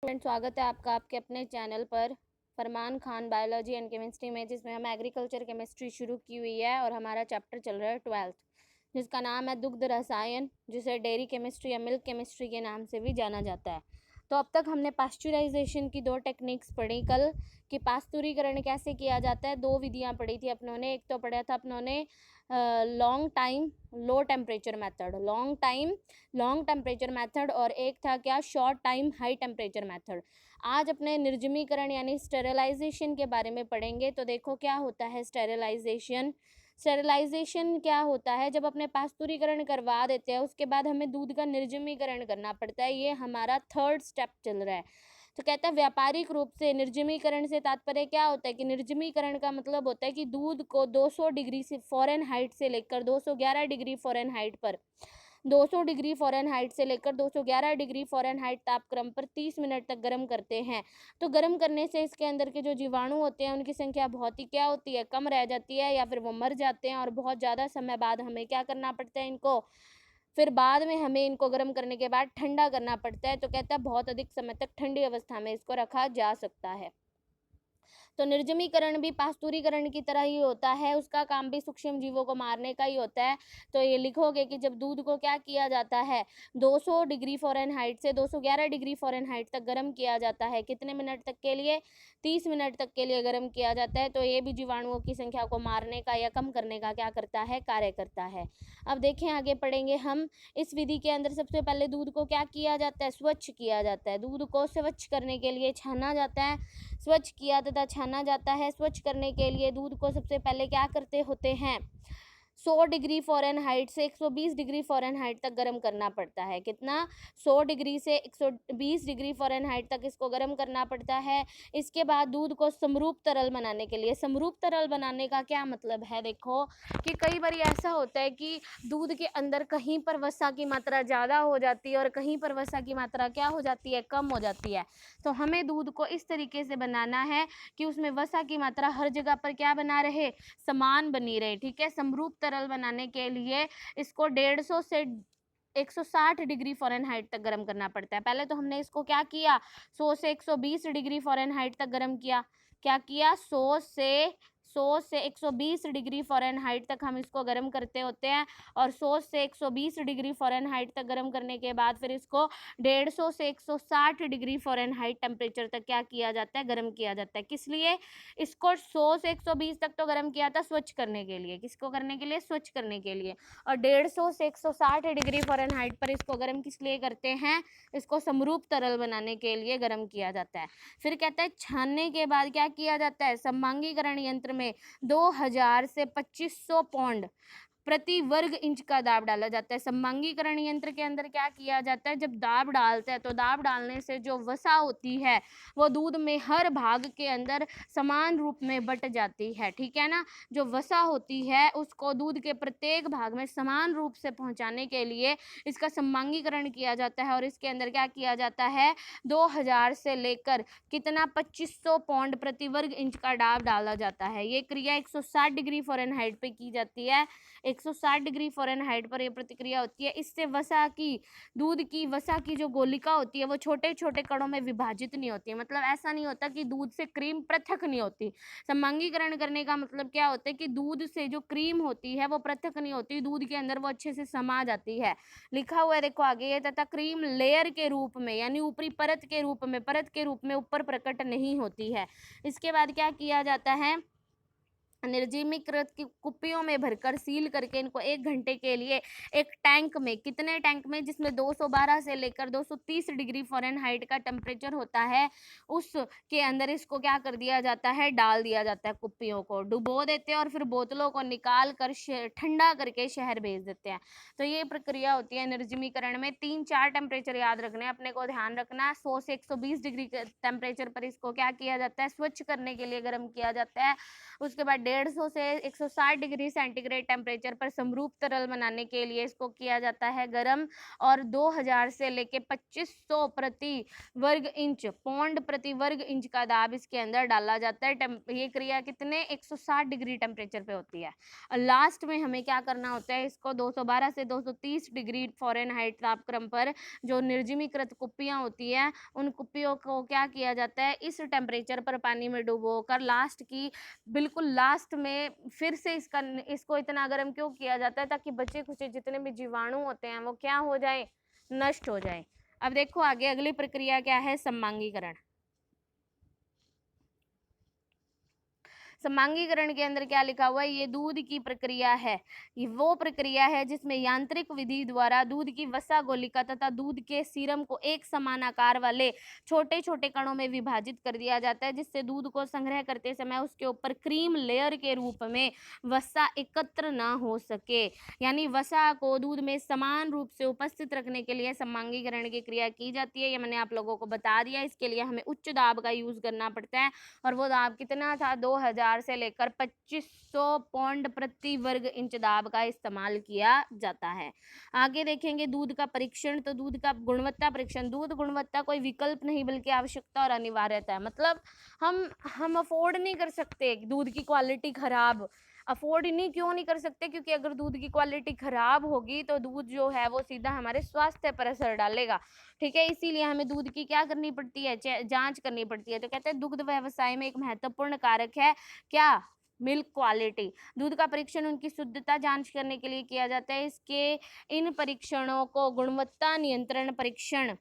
Friend, स्वागत है आपका आपके अपने चैनल पर फरमान खान बायोलॉजी एंड केमिस्ट्री में, जिसमें हम एग्रीकल्चर केमिस्ट्री शुरू की हुई है और हमारा चैप्टर चल रहा है 12th, जिसका नाम है दुग्ध रसायन, जिसे डेयरी केमिस्ट्री या मिल्क केमिस्ट्री के नाम से भी जाना जाता है। तो अब तक हमने पास्चुराइजेशन की 2 टेक्निक्स पढ़ी कल कि पास्तुरीकरण कैसे किया जाता है। 2 विधियाँ पढ़ी थी अपनों ने। एक तो पढ़ा था अपनों ने long time low temperature method, long temperature method, और एक था क्या, short time high temperature method. आज अपने निर्जमीकरण यानी स्टेरिलाइजेशन के बारे में पढ़ेंगे। तो देखो क्या होता है स्टेरिलाइजेशन। स्टेरिलाइजेशन क्या होता है, जब अपने पास्तुरीकरण करवा देते हैं उसके बाद हमें दूध का निर्जमीकरण करना पड़ता है। ये हमारा 3rd स्टेप चल रहा है। तो कहता है व्यापारिक रूप से निर्जमीकरण से तात्पर्य क्या होता है कि निर्जमीकरण का मतलब होता है कि दूध को 200 डिग्री से फ़ारेनहाइट से लेकर 211 डिग्री फ़ारेनहाइट पर 200 डिग्री फ़ारेनहाइट से लेकर 211 डिग्री फ़ारेनहाइट तापक्रम पर 30 मिनट तक गर्म करते हैं। तो गर्म करने से इसके अंदर के जो जीवाणु होते हैं उनकी संख्या बहुत ही क्या होती है, कम रह जाती है, या फिर वो मर जाते हैं। और बहुत ज़्यादा समय बाद हमें क्या करना पड़ता है, इनको फिर बाद में हमें इनको गर्म करने के बाद ठंडा करना पड़ता है। तो कहता है बहुत अधिक समय तक ठंडी अवस्था में इसको रखा जा सकता है। तो निर्जमीकरण भी पास्तुरीकरण की तरह ही होता है, उसका काम भी सूक्ष्म जीवों को मारने का ही होता है। तो ये लिखोगे कि जब दूध को क्या किया जाता है, 200 डिग्री फ़ारेनहाइट से 211 डिग्री फ़ारेनहाइट तक गर्म किया जाता है। कितने मिनट तक के लिए? 30 मिनट तक के लिए गर्म किया जाता है। तो ये भी जीवाणुओं की संख्या को मारने का या कम करने का क्या करता है, कार्य करता है। अब देखें, आगे पढ़ेंगे हम। इस विधि के अंदर सबसे पहले दूध को क्या किया जाता है, स्वच्छ किया जाता है। दूध को स्वच्छ करने के लिए छाना जाता है, स्वच्छ किया तथा छाना जाता है। स्वच्छ करने के लिए दूध को सबसे पहले क्या करते होते हैं, 100 डिग्री फ़ारेनहाइट से 120 डिग्री फ़ारेनहाइट तक गर्म करना पड़ता है। कितना? 100 डिग्री से 120 डिग्री फ़ारेनहाइट तक इसको गर्म करना पड़ता है। इसके बाद दूध को समरूप तरल बनाने के लिए, समरूप तरल बनाने का क्या मतलब है, देखो कि कई बार ऐसा होता है कि दूध के अंदर कहीं पर वसा की मात्रा ज़्यादा हो जाती है और कहीं पर वसा की मात्रा क्या हो जाती है, कम हो जाती है। तो हमें दूध को इस तरीके से बनाना है कि उसमें वसा की मात्रा हर जगह पर क्या बना रहे, समान बनी रहे। ठीक है। समरूप तरल बनाने के लिए इसको 150 से 160 डिग्री फ़ारेनहाइट तक गर्म करना पड़ता है। पहले तो हमने इसको क्या किया, 100 से 120 डिग्री फ़ारेनहाइट तक गर्म किया। क्या किया? 100 से 120 डिग्री फ़ारेनहाइट तक हम इसको गर्म करते होते हैं। और 100 से 120 डिग्री फ़ारेनहाइट तक गर्म करने के बाद फिर इसको 150 से 160 डिग्री फ़ारेनहाइट टेम्परेचर तक क्या किया जाता है, गर्म किया जाता है। किस लिए? इसको 100 से 120 तक तो गर्म किया था स्वच्छ करने के लिए। किसको करने के लिए? स्वच्छ करने के लिए। और 150 से 160 डिग्री फ़ारेनहाइट पर इसको गर्म किस लिए करते हैं, इसको समरूप तरल बनाने के लिए गर्म किया जाता है। फिर कहता है छानने के बाद क्या किया जाता है, समांगीकरण यंत्र में 2000 से 2500 पौंड प्रति वर्ग इंच का दाब डाला जाता है। समांगीकरण यंत्र के अंदर क्या किया जाता है, जब दाब डालते हैं तो दाब डालने से जो वसा होती है वो दूध में हर भाग के अंदर समान रूप में बट जाती है। ठीक है ना। जो वसा होती है उसको दूध के प्रत्येक भाग में समान रूप से पहुंचाने के लिए इसका समांगीकरण किया जाता है। और इसके अंदर क्या किया जाता है, 2000 से लेकर कितना, 2500 पौंड प्रति वर्ग इंच का दाब डाला जाता है। ये क्रिया 160 डिग्री फ़ारेनहाइट पे की जाती है। 160 डिग्री फ़ारेनहाइट पर यह प्रतिक्रिया होती है। इससे वसा की, दूध की वसा की जो गोलिका होती है वो छोटे छोटे कणों में विभाजित नहीं होती है। मतलब ऐसा नहीं होता कि दूध से क्रीम पृथक नहीं होती। समांगीकरण करने का मतलब क्या होता है कि दूध से जो क्रीम होती है वो पृथक नहीं होती, दूध के अंदर वो अच्छे से समा जाती है। लिखा हुआ है देखो आगे, ये तथा क्रीम लेयर के रूप में यानी ऊपरी परत के रूप में ऊपर प्रकट नहीं होती है। इसके बाद क्या किया जाता है, निर्जमीकृत की कुप्पियों में भरकर सील करके इनको 1 घंटे के लिए एक टैंक में, कितने टैंक में, जिसमें 212 से लेकर 230 डिग्री फ़ारेनहाइट का टेम्परेचर होता है, उसके अंदर इसको क्या कर दिया जाता है, डाल दिया जाता है। कुप्पियों को डुबो देते हैं और फिर बोतलों को निकाल कर ठंडा करके शहर भेज देते हैं। तो ये प्रक्रिया होती है निर्जमीकरण में। 3-4 टेम्परेचर याद रखने, अपने को ध्यान रखना। 100 से 120 डिग्री टेम्परेचर पर इसको क्या किया जाता है, स्वच्छ करने के लिए गर्म किया जाता है। उसके बाद 150 से 160 डिग्री सेंटीग्रेड टेम्परेचर पर समरूप तरल बनाने के लिए इसको किया जाता है गर्म, और 2000 से लेके 2500 प्रति वर्ग इंच पौंड प्रति वर्ग इंच का दाब इसके अंदर डाला जाता है। ये क्रिया कितने 160 डिग्री टेम्परेचर पे होती है। और लास्ट में हमें क्या करना होता है, इसको 212 से 230 डिग्री फ़ारेनहाइट तापक्रम पर जो निर्जमीकृत कुप्पियाँ होती हैं, उन कुप्पियों को क्या किया जाता है, इस टेम्परेचर पर पानी में डुबोकर लास्ट की बिल्कुल लास्ट में फिर से इसको इतना गर्म क्यों किया जाता है, ताकि बचे खुचे जितने भी जीवाणु होते हैं वो क्या हो जाए, नष्ट हो जाए। अब देखो आगे अगली प्रक्रिया क्या है, समांगीकरण। समांगीकरण के अंदर क्या लिखा हुआ है, ये दूध की प्रक्रिया है। ये वो प्रक्रिया है जिसमें यांत्रिक विधि द्वारा दूध की वसा गोलिका तथा दूध के सीरम को एक समान आकार वाले छोटे छोटे कणों में विभाजित कर दिया जाता है, जिससे दूध को संग्रह करते समय उसके ऊपर क्रीम लेयर के रूप में वसा एकत्र ना हो सके। यानी वसा को दूध में समान रूप से उपस्थित रखने के लिए समांगीकरण की क्रिया की जाती है। ये मैंने आप लोगों को बता दिया। इसके लिए हमें उच्च दाब का यूज करना पड़ता है, और वो दाब कितना था, 2000 से लेकर 2500 पौंड प्रति वर्ग इंच दाब का इस्तेमाल किया जाता है। आगे देखेंगे दूध का परीक्षण। तो दूध का गुणवत्ता परीक्षण, दूध गुणवत्ता कोई विकल्प नहीं बल्कि आवश्यकता और अनिवार्यता है। मतलब हम अफोर्ड नहीं कर सकते दूध की क्वालिटी खराब, अफोर्ड नहीं क्यों नहीं कर सकते, क्योंकि अगर दूध की क्वालिटी खराब होगी तो दूध जो है वो सीधा हमारे स्वास्थ्य पर असर डालेगा। ठीक है, इसीलिए हमें दूध की क्या करनी पड़ती है, जांच करनी पड़ती है। तो कहते हैं दुग्ध व्यवसाय में एक महत्वपूर्ण कारक है क्या, मिल्क क्वालिटी। दूध का परीक्षण उनकी शुद्धता जांच करने के लिए किया जाता है। इसके इन परीक्षणों को गुणवत्ता नियंत्रण परीक्षण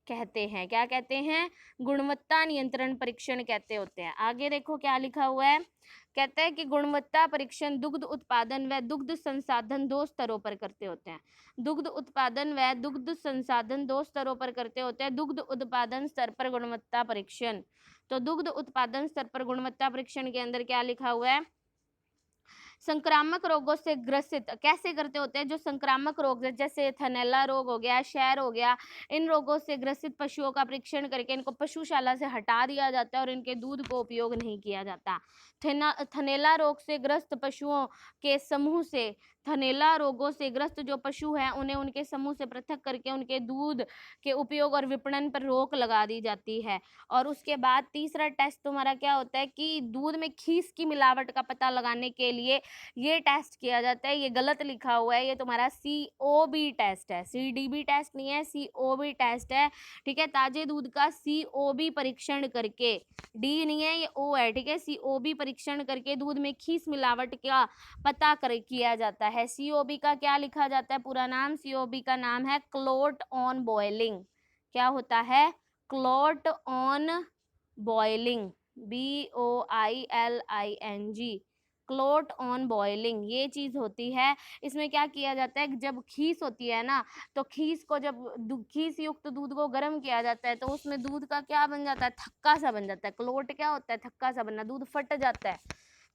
कहते हैं। क्या कहते हैं, गुणवत्ता नियंत्रण परीक्षण कहते होते हैं। आगे देखो क्या लिखा हुआ है, कहते हैं कि गुणवत्ता परीक्षण दुग्ध उत्पादन व दुग्ध संसाधन दो स्तरों पर करते होते हैं। दुग्ध उत्पादन व दुग्ध संसाधन दो स्तरों पर करते होते हैं। दुग्ध उत्पादन स्तर पर गुणवत्ता परीक्षण, तो दुग्ध उत्पादन स्तर पर गुणवत्ता परीक्षण के अंदर क्या लिखा हुआ है, संक्रामक रोगों से ग्रसित कैसे करते होते हैं, जो संक्रामक रोग जैसे थनैला रोग हो गया, क्षय हो गया, इन रोगों से ग्रसित पशुओं का परीक्षण करके इनको पशुशाला से हटा दिया जाता है और इनके दूध को उपयोग नहीं किया जाता। थनैला रोग से ग्रस्त पशुओं के समूह से, थनैला रोगों से ग्रस्त जो पशु हैं उन्हें उनके समूह से पृथक करके उनके दूध के उपयोग और विपणन पर रोक लगा दी जाती है। और उसके बाद तीसरा टेस्ट तुम्हारा क्या होता है कि दूध में खीस की मिलावट का पता लगाने के लिए ये टेस्ट किया जाता है। ये गलत लिखा हुआ है, ये तुम्हारा COB टेस्ट है, CDB टेस्ट नहीं है, COB टेस्ट है। ठीक है, ताजे दूध का COB परीक्षण करके, D नहीं है, ये O है। ठीक है, COB परीक्षण करके दूध में खीस मिलावट का पता किया जाता है। COB का क्या लिखा जाता है पूरा नाम, COB का नाम है क्लोट ऑन बॉइलिंग। क्या होता है, clot on boiling, BOILING, clot on boiling, ये चीज होती है। इसमें क्या किया जाता है, जब खीस होती है ना, तो खीस को जब खीस युक्त दूध को गर्म किया जाता है तो उसमें दूध का क्या बन जाता है, थक्का सा बन जाता है। क्लोट क्या होता है, थक्का सा बनना, दूध फट जाता है।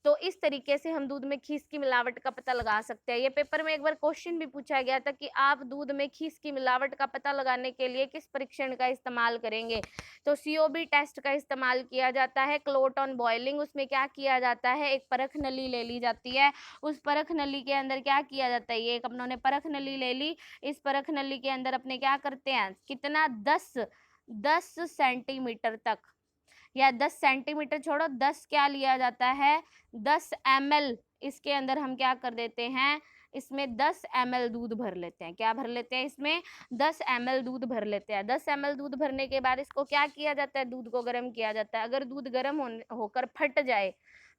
तो इस तरीके से हम दूध में खीस की मिलावट का पता लगा सकते हैं। ये पेपर में एक बार क्वेश्चन भी पूछा गया था कि आप दूध में खीस की मिलावट का पता लगाने के लिए किस परीक्षण का इस्तेमाल करेंगे, तो COB टेस्ट का इस्तेमाल किया जाता है। क्लोट ऑन बॉइलिंग, उसमें क्या किया जाता है, एक परख नली ले ली जाती है। उस परख नली के अंदर क्या किया जाता है, ये एक अपनों ने परख नली ले ली। इस परख नली के अंदर अपने क्या करते हैं, कितना 10 सेंटीमीटर तक, या 10 सेंटीमीटर छोड़ो, 10 क्या लिया जाता है, 10 ml, इसके अंदर हम क्या कर देते हैं, इसमें 10 ml दूध भर लेते हैं। क्या भर लेते हैं, इसमें 10 ml दूध भर लेते हैं। 10 ml दूध भरने के बाद इसको क्या किया जाता है, दूध को गर्म किया जाता है। अगर दूध गर्म होकर फट जाए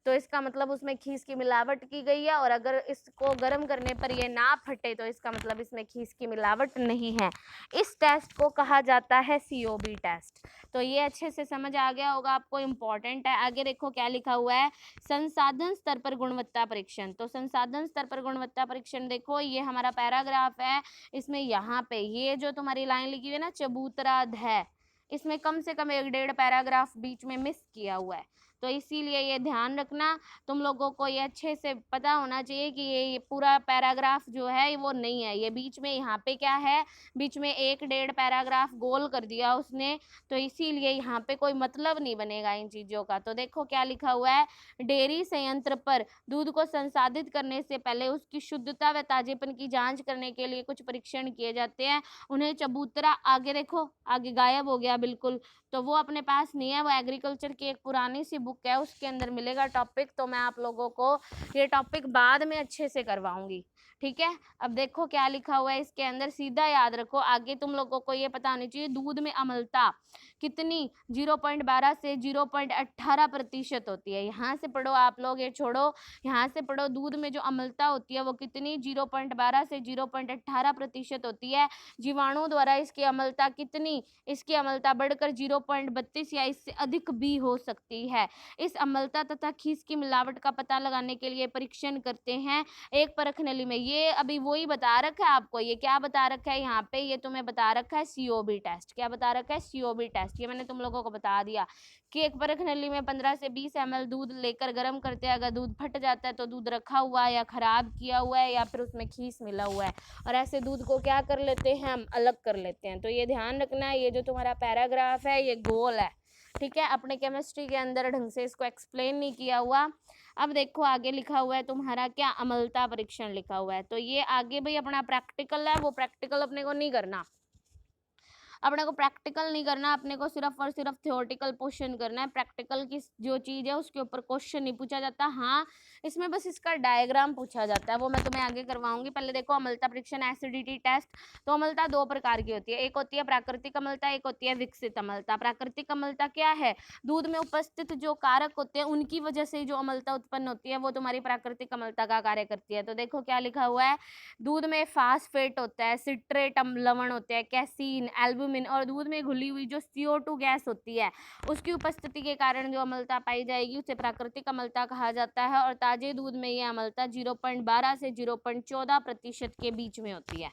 तो इसका मतलब उसमें खीस की मिलावट की गई है, और अगर इसको गर्म करने पर ये ना फटे तो इसका मतलब इसमें खीस की मिलावट नहीं है। इस टेस्ट को कहा जाता है COB टेस्ट। तो ये अच्छे से समझ आ गया होगा आपको, इम्पॉर्टेंट है। आगे देखो क्या लिखा हुआ है, संसाधन स्तर पर गुणवत्ता परीक्षण। तो संसाधन स्तर पर गुणवत्ता परीक्षण देखो, ये हमारा पैराग्राफ है। इसमें यहाँ पे ये जो तुम्हारी लाइन लिखी हुई है ना, चबूतरा है, इसमें कम से कम 1-1.5 पैराग्राफ बीच में मिस किया हुआ है। तो इसीलिए ये ध्यान रखना, तुम लोगों को ये अच्छे से पता होना चाहिए कि ये पूरा पैराग्राफ जो है वो नहीं है, ये बीच में यहाँ पे क्या है, बीच में 1-1.5 पैराग्राफ गोल कर दिया उसने, तो इसीलिए यहाँ पे कोई मतलब नहीं बनेगा इन चीज़ों का। तो देखो क्या लिखा हुआ है, डेयरी संयंत्र पर दूध को संसाधित करने से पहले उसकी शुद्धता व ताजेपन की जांच करने के लिए कुछ परीक्षण किए जाते हैं। उन्हें चबूतरा, आगे देखो आगे गायब हो गया बिल्कुल, तो वो अपने पास नहीं है, वो एग्रीकल्चर की एक पुरानी सी बुक है, उसके अंदर मिलेगा टॉपिक, तो मैं आप लोगों को ये टॉपिक बाद में अच्छे से करवाऊंगी, ठीक है। अब देखो क्या लिखा हुआ है इसके अंदर, सीधा याद रखो, आगे तुम लोगों को ये पता होनी चाहिए दूध में अम्लता कितनी 0.12 से 0.18% होती है। यहाँ से पढ़ो आप लोग, ये छोड़ो, यहाँ से पढ़ो, दूध में जो अम्लता होती है वो कितनी 0.12 से 0.18% होती है। जीवाणु द्वारा इसकी अम्लता कितनी, इसकी अम्लता बढ़कर 0.32 या इससे अधिक भी हो सकती है। इस अम्लता तथा खीस की मिलावट का पता लगाने के लिए परीक्षण करते हैं एक परख नली में। ये अभी वही बता रखा है आपको, ये क्या बता रखा है यहाँ पे, ये तुम्हें बता रखा है सीओबी टेस्ट। क्या बता रखा है, सीओबी टेस्ट, ये मैंने तुम लोगों को बता दिया कि एक परख नली में 15 से 20 ml दूध लेकर गर्म करते हैं। अगर दूध फट जाता है तो दूध रखा हुआ है या खराब किया हुआ है या फिर उसमें खीस मिला हुआ है, और ऐसे दूध को क्या कर लेते हैं, हम अलग कर लेते हैं। तो ये ध्यान रखना है, ये जो तुम्हारा पैराग्राफ है ये गोल है, ठीक है। अपने केमिस्ट्री के अंदर ढंग से इसको एक्सप्लेन नहीं किया हुआ। अब देखो आगे लिखा हुआ है तुम्हारा क्या, अम्लता परीक्षण लिखा हुआ है, तो ये आगे भाई अपना प्रैक्टिकल है, वो प्रैक्टिकल अपने को नहीं करना, अपने को प्रैक्टिकल नहीं करना, अपने को सिर्फ और सिर्फ थियोरटिकल पोर्शन करना है। प्रैक्टिकल की जो चीज़ है उसके ऊपर क्वेश्चन नहीं पूछा जाता, हाँ इसमें बस इसका डायग्राम पूछा जाता है, वो मैं तुम्हें आगे करवाऊंगी। पहले देखो अम्लता परीक्षण, एसिडिटी टेस्ट। तो अम्लता 2 प्रकार की होती है, एक होती है प्राकृतिक अम्लता, एक होती है विकसित अम्लता। प्राकृतिक अम्लता क्या है, दूध में उपस्थित जो कारक होते हैं उनकी वजह से जो अम्लता उत्पन्न होती है वो तुम्हारी प्राकृतिक अम्लता का कार्य करती है। तो देखो क्या लिखा हुआ है, दूध में फास्फेट होता है, सिट्रेट लवण होते हैं, कैसीन, एल्बुमिन, और दूध में घुली हुई जो CO2 गैस होती है उसकी उपस्थिति के कारण जो अम्लता पाई जाएगी उसे प्राकृतिक अम्लता कहा जाता है। और ताजे दूध में यह अम्लता 0.12 से 0.14% के बीच में होती है,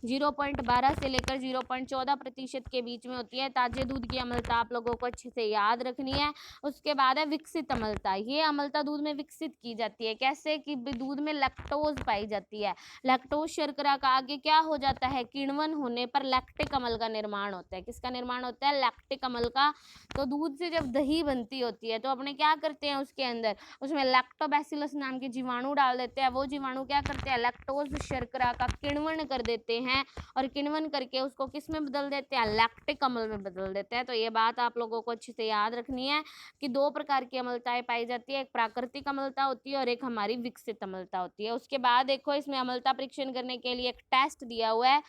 0.12 से लेकर 0.14% के बीच में होती है ताजे दूध की अम्लता, आप लोगों को अच्छे से याद रखनी है। उसके बाद है विकसित अम्लता, ये अम्लता दूध में विकसित की जाती है, कैसे कि दूध में लैक्टोज पाई जाती है, लैक्टोज शर्करा का आगे क्या हो जाता है, किण्वन होने पर लैक्टिक अम्ल का निर्माण होता है। किसका निर्माण होता है, लैक्टिक अम्ल का। तो दूध से जब दही बनती होती है तो अपने क्या करते हैं, उसके अंदर उसमें लैक्टोबैसिलस नाम के जीवाणु डाल देते हैं, वो जीवाणु क्या करते हैं, लैक्टोज शर्करा का किण्वन कर देते हैं, और किण्वन करके उसको किस में बदल देते हैं, लैक्टिक अम्ल में बदल देते हैं। तो ये बात आप लोगों को अच्छे से याद रखनी है कि 2 प्रकार की अम्लताएं पाई जाती है, एक प्राकृतिक अम्लता होती है और एक हमारी विकसित अम्लता होती है। उसके बाद देखो इसमें अम्लता परीक्षण करने के लिए एक टेस्ट दिया हुआ है,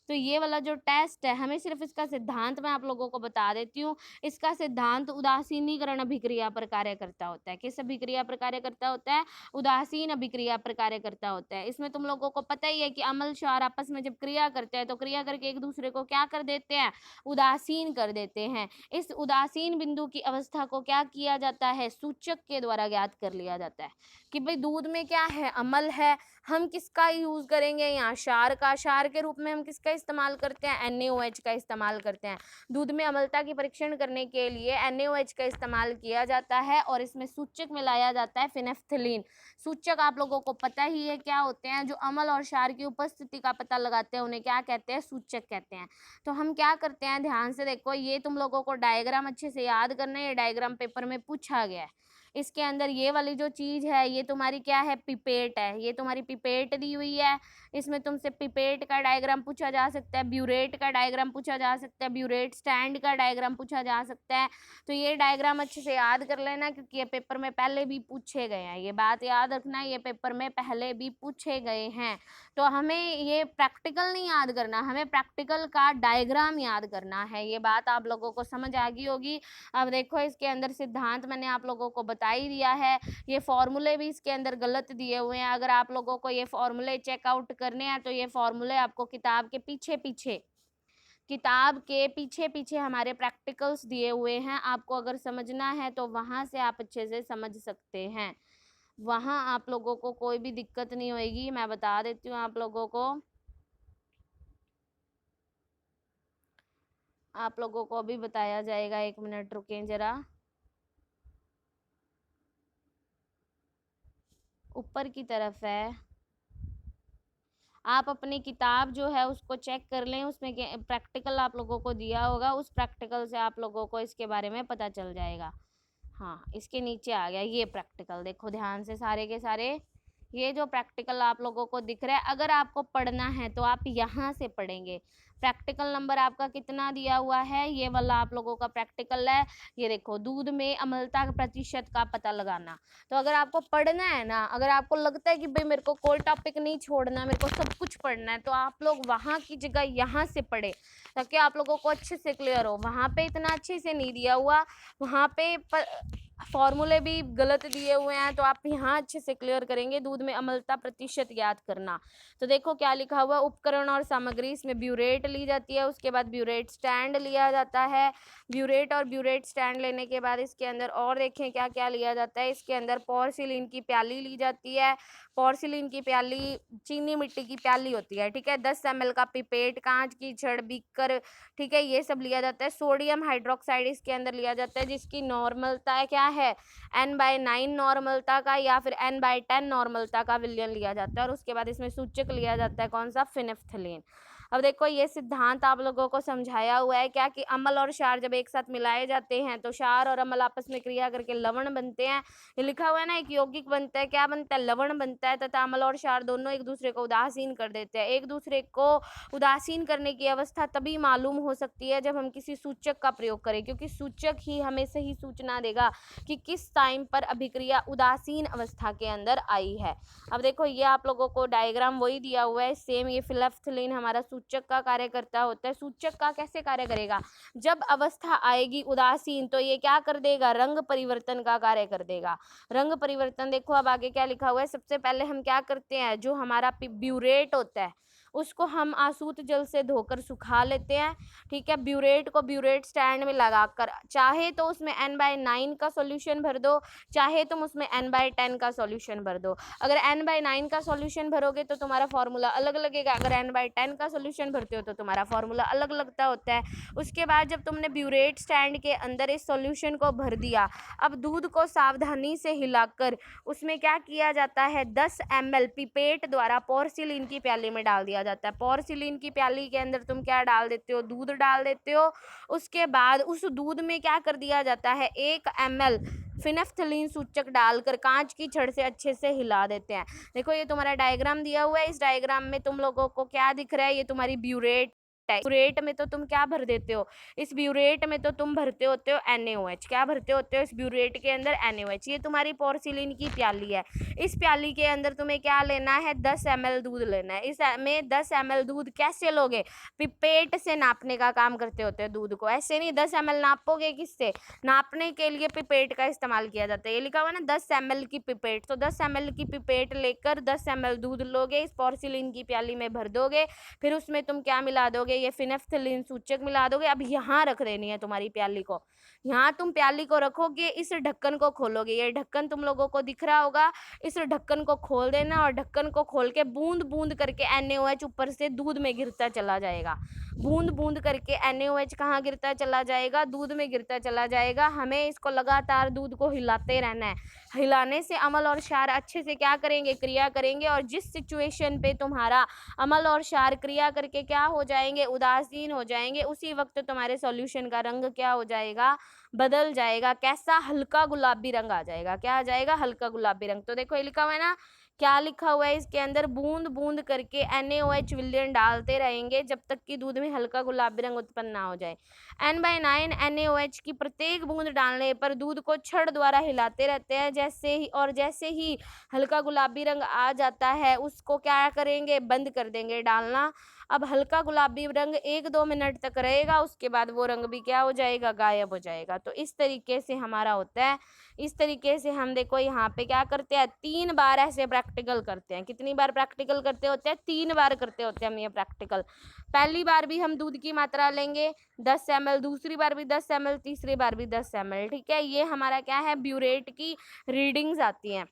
तो ये वाला जो टेस्ट है, हमें सिर्फ इसका सिद्धांत मैं आप लोगों को बता देती हूँ। इसका सिद्धांत उदासीनीकरण अभिक्रिया पर कार्य करता होता है। किस अभिक्रिया पर कार्य करता होता है, उदासीन अभिक्रिया पर कार्य करता होता है। इसमें तुम लोगों को पता ही है कि अम्ल क्षार आपस में जब क्रिया करते हैं तो क्रिया करके एक दूसरे को क्या कर देते हैं, उदासीन कर देते हैं। इस उदासीन बिंदु की अवस्था को क्या किया जाता है, सूचक के द्वारा ज्ञात कर लिया जाता है कि भाई दूध में क्या है, अम्ल है, हम किसका यूज करेंगे यहाँ, क्षार का। क्षार के रूप में हम किसका इस्तेमाल करते हैं, NaOH का इस्तेमाल करते हैं। दूध में अम्लता की परीक्षण करने के लिए NaOH का इस्तेमाल किया जाता है, और इसमें सूचक मिलाया जाता है फिनेफ्थलीन। सूचक आप लोगों को पता ही है क्या होते हैं, जो अम्ल और क्षार की उपस्थिति का पता लगाते हैं उन्हें क्या कहते हैं, सूचक कहते हैं। तो हम क्या करते हैं, ध्यान से देखो, ये तुम लोगों को डायग्राम अच्छे से याद करना है, ये डायग्राम पेपर में पूछा गया है। इसके अंदर ये वाली जो चीज है ये तुम्हारी क्या है, पिपेट है, ये तुम्हारी पिपेट दी हुई है। इसमें तुमसे पिपेट का डायग्राम पूछा जा सकता है, ब्यूरेट का डायग्राम पूछा जा सकता है, ब्यूरेट स्टैंड का डायग्राम पूछा जा सकता है। तो ये डायग्राम अच्छे से याद कर लेना, क्योंकि ये पेपर में पहले भी पूछे गए हैं, ये बात याद रखना, ये पेपर में पहले भी पूछे गए हैं। तो हमें ये प्रैक्टिकल नहीं याद करना, हमें प्रैक्टिकल का डायग्राम याद करना है। ये बात आप लोगों को समझ आ गई होगी। अब देखो इसके अंदर सिद्धांत मैंने आप लोगों को बता ही दिया है, ये फॉर्मूले भी इसके अंदर गलत दिए हुए हैं। अगर आप लोगों को ये फॉर्मूले चेकआउट करने हैं तो ये फॉर्मूले आपको किताब के पीछे पीछे हमारे प्रैक्टिकल्स दिए हुए हैं, आपको अगर समझना है तो वहां से आप अच्छे से समझ सकते हैं, वहां आप लोगों को कोई भी दिक्कत नहीं होगी। मैं बता देती हूँ आप लोगों को, अभी बताया जाएगा, 1 मिनट रुकें जरा। ऊपर की तरफ है। आप अपनी किताब जो है उसको चेक कर लें, उसमें प्रैक्टिकल आप लोगों को दिया होगा, उस प्रैक्टिकल से आप लोगों को इसके बारे में पता चल जाएगा। हाँ, इसके नीचे आ गया ये प्रैक्टिकल, देखो ध्यान से सारे के सारे। ये जो प्रैक्टिकल आप लोगों को दिख रहा है, अगर आपको पढ़ना है तो आप यहाँ से पढ़ेंगे। प्रैक्टिकल नंबर आपका कितना दिया हुआ है, ये वाला आप लोगों का प्रैक्टिकल है। ये देखो, दूध में अम्लता प्रतिशत का पता लगाना। तो अगर आपको पढ़ना है ना, अगर आपको लगता है कि भाई मेरे को कोई टॉपिक नहीं छोड़ना, मेरे को सब कुछ पढ़ना है, तो आप लोग वहाँ की जगह यहाँ से पढ़े, ताकि आप लोगों को अच्छे से क्लियर हो। वहाँ पे इतना अच्छे से नहीं दिया हुआ, वहाँ पे फॉर्मूले भी गलत दिए हुए हैं, तो आप यहाँ अच्छे से क्लियर करेंगे। दूध में अम्लता प्रतिशत याद करना। तो देखो क्या लिखा हुआ, उपकरण और सामग्री, इसमें ब्यूरेट ली जाती है, उसके बाद ब्यूरेट स्टैंड लिया जाता है। ब्यूरेट और ब्यूरेट स्टैंड लेने के बाद इसके अंदर और देखें क्या क्या लिया जाता है। इसके अंदर पोर्सिलीन की प्याली ली जाती है। पोर्सिलीन की प्याली चीनी मिट्टी की प्याली होती है, ठीक है। 10 ml का पिपेट, कांच की छड़, बीकर, ठीक है, ये सब लिया जाता है। सोडियम हाइड्रोक्साइड इसके अंदर लिया जाता है, जिसकी नॉर्मलता क्या है, N/9 नॉर्मलता का या फिर N/10 नॉर्मलता का विलयन लिया जाता है। और उसके बाद इसमें सूचक लिया जाता है कौन सा, फिनेफ्थलीन। अब देखो ये सिद्धांत आप लोगों को समझाया हुआ है क्या, कि अम्ल और क्षार जब एक साथ मिलाए जाते हैं तो क्षार और अम्ल आपस में क्रिया करके लवण बनते हैं। ये लिखा हुआ है ना, एक यौगिक बनता है, क्या बनता है, लवण बनता है, तथा अम्ल और क्षार दोनों एक दूसरे को उदासीन कर देते हैं। एक दूसरे को उदासीन करने की अवस्था तभी मालूम हो सकती है जब हम किसी सूचक का प्रयोग करें, क्योंकि सूचक ही हमें सही सूचना देगा कि किस टाइम पर अभिक्रिया उदासीन अवस्था के अंदर आई है। अब देखो ये आप लोगों को डायग्राम वही दिया हुआ है सेम। ये फिनेफ्थलीन हमारा सूचक का कार्यकर्ता होता है। सूचक का कैसे कार्य करेगा, जब अवस्था आएगी उदासीन तो ये क्या कर देगा, रंग परिवर्तन का कार्य कर देगा। रंग परिवर्तन, देखो अब आगे क्या लिखा हुआ है। सबसे पहले हम क्या करते हैं, जो हमारा ब्यूरेट होता है उसको हम आसूत जल से धोकर सुखा लेते हैं, ठीक है। ब्यूरेट को ब्यूरेट स्टैंड में लगाकर, चाहे तो उसमें N/9 का सॉल्यूशन भर दो, चाहे तुम उसमें N/10 का सॉल्यूशन भर दो। अगर N/9 का सॉल्यूशन भरोगे तो तुम्हारा फॉर्मूला अलग लगेगा, अगर N/10 का सॉल्यूशन भरते हो तो तुम्हारा फॉर्मूला अलग लगता होता है। उसके बाद जब तुमने ब्यूरेट स्टैंड के अंदर इस सॉल्यूशन को भर दिया, अब दूध को सावधानी से हिलाकर उसमें क्या किया जाता है, 10 ml पिपेट द्वारा पोर्सिलीन की प्याली में डाल दिया जाता है। पोर्सिलीन की प्याली के अंदर तुम क्या डाल देते हो, दूध डाल देते हो। उसके बाद उस दूध में क्या कर दिया जाता है, 1 ml फिनेफ्थलीन सूचक डालकर कांच की छड़ से अच्छे से हिला देते हैं। देखो ये तुम्हारा डायग्राम दिया हुआ है, इस डायग्राम में तुम लोगों को क्या दिख रहा है, ये तुम्हारी ब्यूरेट है। ब्यूरेट में तो तुम क्या भर देते हो, इस ब्यूरेट में तो तुम भरते होते हो NaOH। क्या भरते होते हो इस ब्यूरेट के अंदर, NaOH। ये तुम्हारी पोर्सिलीन की प्याली है। इस प्याली के अंदर तुम्हें क्या लेना है, 10 ml दूध लेना है। इसमें 10 ml दूध कैसे लोगे, पिपेट से नापने का काम करते होते हैं दूध को, ऐसे नहीं 10 ml नापोगे, किससे, नापने के लिए पिपेट का इस्तेमाल किया जाता है। ये लिखा हुआ है ना 10 ml की पिपेट, तो 10 ml की पिपेट लेकर 10 ml दूध लोगे, इस पोर्सिलीन की प्याली में भर दोगे, फिर उसमें तुम क्या मिला दोगे, ये फिनेफ्थलीन सूचक मिला दोगे। अब यहाँ रख देनी है तुम्हारी प्याली को, यहाँ तुम प्याली को रखोगे, इस ढक्कन को खोलोगे, ये ढक्कन तुम लोगों को दिख रहा होगा, इस ढक्कन को खोल देना और ढक्कन को खोल के बूंद बूंद करके NaOH ऊपर से दूध में गिरता चला जाएगा। बूंद बूंद करके NaOH कहाँ गिरता चला जाएगा, दूध में गिरता चला जाएगा। हमें इसको लगातार दूध को हिलाते रहना है। हिलाने से अम्ल और क्षार अच्छे से क्या करेंगे, क्रिया करेंगे, और जिस सिचुएशन पे तुम्हारा अम्ल और क्षार क्रिया करके क्या हो जाएंगे, उदासीन हो जाएंगे, उसी वक्त तुम्हारे सॉल्यूशन का रंग क्या हो जाएगा, बदल जाएगा। कैसा, हल्का गुलाबी रंग आ जाएगा। क्या आ जाएगा, हल्का गुलाबी रंग। तो देखो ये लिखा हुआ है ना, क्या लिखा हुआ है इसके अंदर, बूंद बूंद करके NaOH विलयन डालते रहेंगे जब तक कि दूध में हल्का गुलाबी रंग उत्पन्न ना हो जाए। N/9 NaOH की प्रत्येक बूंद डालने पर दूध को छड़ द्वारा हिलाते रहते हैं, जैसे ही हल्का गुलाबी रंग आ जाता है उसको क्या करेंगे, बंद कर देंगे डालना। अब हल्का गुलाबी रंग 1-2 मिनट तक रहेगा, उसके बाद वो रंग भी क्या हो जाएगा, गायब हो जाएगा। तो इस तरीके से हमारा होता है। इस तरीके से हम देखो यहाँ पे क्या करते हैं, 3 बार ऐसे प्रैक्टिकल करते हैं। कितनी बार प्रैक्टिकल करते होते हैं, 3 बार करते होते हैं हम ये प्रैक्टिकल। पहली बार भी हम दूध की मात्रा लेंगे 10 ml, दूसरी बार भी 10 ml, तीसरी बार भी 10 ml, ठीक है। ये हमारा क्या है, ब्यूरेट की रीडिंग्स आती हैं।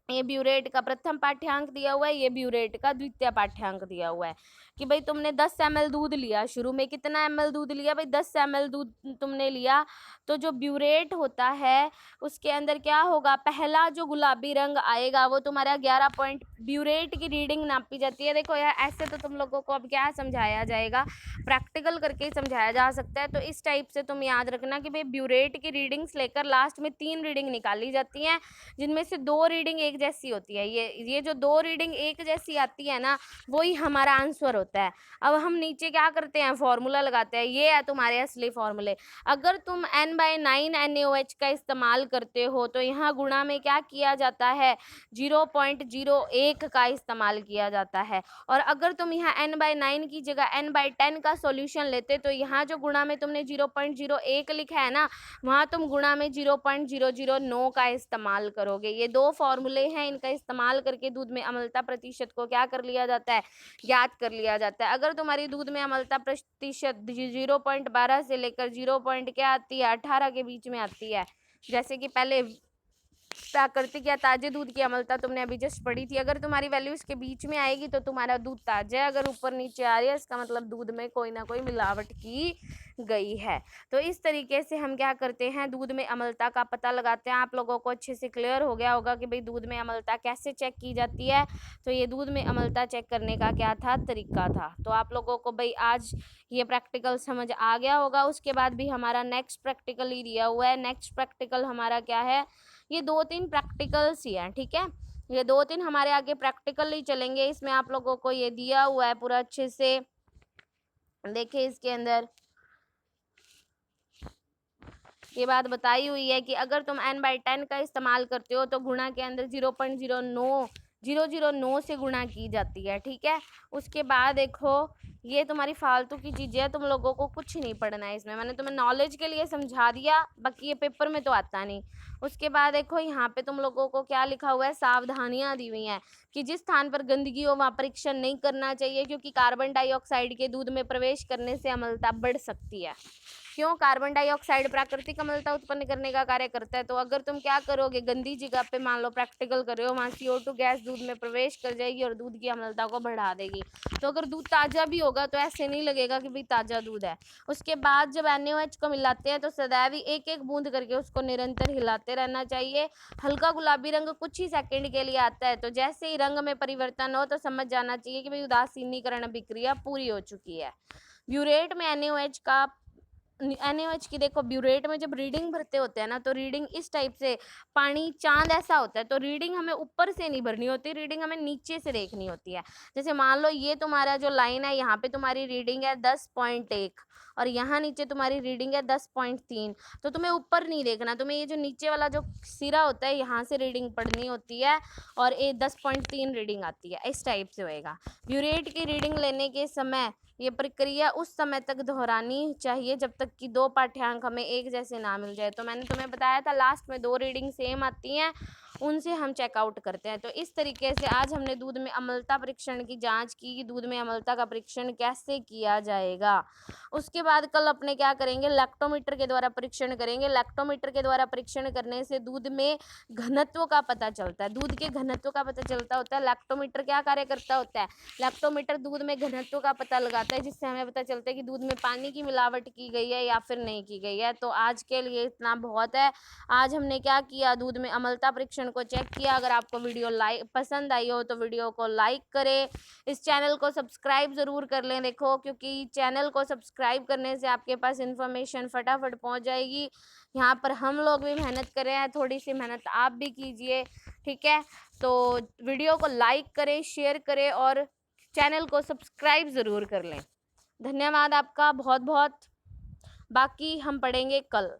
ये ब्यूरेट का प्रथम पाठ्यांक दिया हुआ है, ये ब्यूरेट का द्वितीय पाठ्यांक दिया हुआ है कि भाई तुमने 10 ml दूध लिया, शुरू में कितना ml दूध लिया भाई 10 ml दूध तुमने लिया, तो जो ब्यूरेट होता है उसके अंदर क्या होगा, पहला जो गुलाबी रंग आएगा वो तुम्हारा 11 पॉइंट ब्यूरेट की रीडिंग नापी जाती है। देखो यार ऐसे तो तुम लोगों को अब क्या समझाया जाएगा, प्रैक्टिकल करके ही समझाया जा सकता है। तो इस टाइप से तुम याद रखना कि भाई ब्यूरेट की रीडिंग्स लेकर लास्ट में 3 रीडिंग निकाली जाती हैं, जिनमें से 2 रीडिंग एक जैसी होती है। ये जो 2 रीडिंग एक जैसी आती है ना, वही हमारा आंसर होता है। अब हम नीचे क्या करते हैं, फॉर्मूला लगाते हैं, ये है तुम्हारे असली फॉर्मूले। अगर तुम n/9 NaOH का इस्तेमाल करते हो तो यहाँ गुणा में क्या किया जाता है, 0.01 का इस्तेमाल किया जाता है। और अगर तुम यहाँ n/9 की जगह n/10 का सॉल्यूशन लेते तो यहाँ जो गुणा में तुमने 0.01 लिखा है ना, वहाँ तुम गुणा में 0.009 का इस्तेमाल करोगे। ये 2 फॉर्मूले हैं, इनका इस्तेमाल करके दूध में अम्लता प्रतिशत को क्या कर लिया जाता है, ज्ञात कर लिया जाता है। अगर तुम्हारी दूध में अम्लता प्रतिशत 0.12 से लेकर 0. क्या आती है, 18 के बीच में आती है, जैसे कि पहले प्राकृतिक या ताजे दूध की अम्लता तुमने अभी जस्ट पढ़ी थी, अगर तुम्हारी वैल्यू इसके बीच में आएगी तो तुम्हारा दूध ताजा है, अगर ऊपर नीचे आ रही है इसका मतलब दूध में कोई ना कोई मिलावट की गई है। तो इस तरीके से हम क्या करते हैं, दूध में अम्लता का पता लगाते हैं। आप लोगों को अच्छे से क्लियर हो गया होगा कि भाई दूध में अम्लता कैसे चेक की जाती है। तो ये दूध में अम्लता चेक करने का क्या था, तरीका था। तो आप लोगों को भाई आज ये प्रैक्टिकल समझ आ गया होगा। उसके बाद भी हमारा नेक्स्ट प्रैक्टिकल ही दिया हुआ है। नेक्स्ट प्रैक्टिकल हमारा क्या है, ये 2-3 प्रैक्टिकल्स ही हैं, ठीक है। ये 2-3 हमारे आगे प्रैक्टिकल ही चलेंगे। इसमें आप लोगों को ये दिया हुआ है पूरा अच्छे से देखिए, इसके अंदर ये बात बताई हुई है कि अगर तुम n/10 का इस्तेमाल करते हो तो गुणा के अंदर 0.009 से गुणा की जाती है, ठीक है। उसके बाद देखो ये तुम्हारी फालतू की चीज़ें हैं, तुम लोगों को कुछ नहीं पढ़ना है इसमें, मैंने तुम्हें नॉलेज के लिए समझा दिया, बाकी ये पेपर में तो आता नहीं। उसके बाद देखो यहाँ पे तुम लोगों को क्या लिखा हुआ है, सावधानियां दी हुई हैं कि जिस स्थान पर गंदगी हो वहाँ परीक्षण नहीं करना चाहिए, क्योंकि कार्बन डाइऑक्साइड के दूध में प्रवेश करने से अम्लता बढ़ सकती है। क्यों, कार्बन डाइऑक्साइड प्राकृतिक अम्लता उत्पन्न करने का कार्य करता है। तो अगर तुम क्या करोगे, गंदी जगह पे मान लो प्रैक्टिकल कर रहे हो, वहाँ CO2 गैस दूध में प्रवेश कर जाएगी और दूध की अम्लता को बढ़ा देगी। तो अगर दूध ताज़ा भी होगा तो ऐसे नहीं लगेगा कि भाई ताज़ा दूध है। उसके बाद जब NaOH को मिलाते हैं तो सदैव ही 1-1 बूंद करके उसको निरंतर हिलाते रहना चाहिए। हल्का गुलाबी रंग कुछ ही सेकेंड के लिए आता है, तो जैसे ही रंग में परिवर्तन हो तो समझ जाना चाहिए कि भाई उदासीनीकरण अभिक्रिया पूरी हो चुकी है। ब्यूरेट में NaOH की देखो, ब्यूरेट में जब रीडिंग भरते होते हैं ना, तो रीडिंग इस टाइप से पानी चांद ऐसा होता है, तो रीडिंग हमें ऊपर से नहीं भरनी होती, रीडिंग हमें नीचे से देखनी होती है। जैसे मान लो ये तुम्हारा जो लाइन है, यहाँ पे तुम्हारी रीडिंग है 10.1 और यहाँ नीचे तुम्हारी रीडिंग है 10.3, तो तुम्हें ऊपर नहीं देखना, तुम्हें ये जो नीचे वाला जो सिरा होता है यहाँ से रीडिंग पढ़नी होती है और ये 10.3 रीडिंग आती है, इस टाइप से होएगा। ब्यूरेट की रीडिंग लेने के समय ये प्रक्रिया उस समय तक दोहरानी चाहिए जब तक कि 2 पाठ्यांक हमें एक जैसे ना मिल जाए। तो मैंने तुम्हें बताया था लास्ट में 2 रीडिंग सेम आती हैं, उनसे हम चेकआउट करते हैं। तो इस तरीके से आज हमने दूध में अम्लता परीक्षण की जांच की कि दूध में अम्लता का परीक्षण कैसे किया जाएगा। उसके बाद कल अपने क्या करेंगे, लैक्टोमीटर के द्वारा परीक्षण करेंगे। लैक्टोमीटर के द्वारा परीक्षण करने से दूध में घनत्व का पता चलता है, दूध के घनत्व का पता चलता होता है। लैक्टोमीटर क्या कार्य करता होता है, लैक्टोमीटर दूध में घनत्व का पता लगाता है, जिससे हमें पता चलता है कि दूध में पानी की मिलावट की गई है या फिर नहीं की गई है। तो आज के लिए इतना बहुत है। आज हमने क्या किया, दूध में अम्लता परीक्षण को चेक किया। अगर आपको वीडियो पसंद आई हो तो वीडियो को लाइक करें, इस चैनल को सब्सक्राइब ज़रूर कर लें। देखो, क्योंकि चैनल को सब्सक्राइब करने से आपके पास इन्फॉर्मेशन फटाफट पहुंच जाएगी। यहाँ पर हम लोग भी मेहनत कर रहे हैं, थोड़ी सी मेहनत आप भी कीजिए, ठीक है। तो वीडियो को लाइक करें, शेयर करें और चैनल को सब्सक्राइब ज़रूर कर लें। धन्यवाद आपका बहुत बहुत। बाकी हम पढ़ेंगे कल।